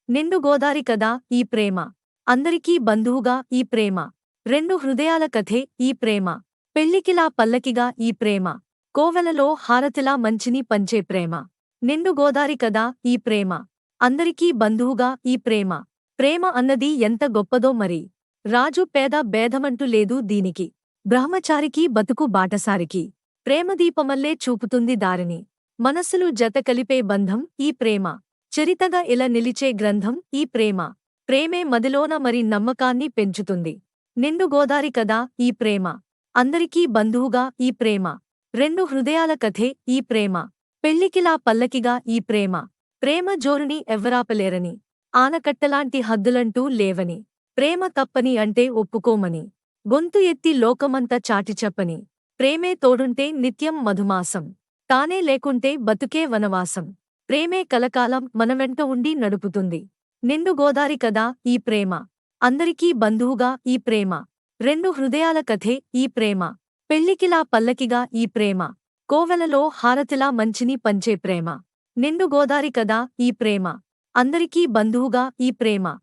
నిండు గోదారి కదా ఈ ప్రేమ. అందరికీ బంధువుగా ఈ ప్రేమ. రెండు హృదయాల కథే ఈ ప్రేమ. పెళ్లికిలా పల్లకిగా ఈ ప్రేమ. కోవెలలో హారతిలా మంచిని పంచే ప్రేమ. నిండు గోదారి కదా ఈ ప్రేమ. అందరికీ బంధువుగా ఈ ప్రేమ. ప్రేమ అన్నది ఎంత గొప్పదో మరి. రాజు పేద భేదమంటూ లేదు దీనికి. బ్రహ్మచారికి బతుకు బాటసారికి. ప్రేమదీపమల్లే చూపుతుంది దారిని. మనస్సులు జత కలిపే బంధం ఈ ప్రేమ. చరితగా ఇలా నిలిచే గ్రంథం ఈ ప్రేమ. ప్రేమే మదిలోన మరి నమ్మకాన్ని పెంచుతుంది. నిండు గోదారి కదా ఈ ప్రేమ. అందరికీ బంధువుగా ఈ ప్రేమ. రెండు హృదయాల కథే ఈ ప్రేమ. పెళ్లికిలా పల్లకిగా ఈ ప్రేమ. ప్రేమ జోరుని ఎవ్వరాపలేరని. ఆనకట్టలాంటి హద్దులంటూ లేవని. ప్రేమ తప్పని అంటే ఒప్పుకోమని. గొంతు ఎత్తి లోకమంత చాటి చెప్పని. ప్రేమే తోడుంటే నిత్యం మధుమాసం. తానే లేకుంటే బతుకే వనవాసం. ప్రేమే కలకాలం మనవెంట ఉండి నడుపుతుంది. నిండు గోదారి కదా ఈ ప్రేమ. అందరికీ బంధువుగా ఈ ప్రేమ. రెండు హృదయాల కథే ఈ ప్రేమ. పెళ్లికిలా పల్లకిగా ఈ ప్రేమ. కోవెలలో హారతిలా మంచిని పంచే ప్రేమ. నిండు గోదారి కదా ఈ ప్రేమ. అందరికీ బంధువుగా ఈ ప్రేమ.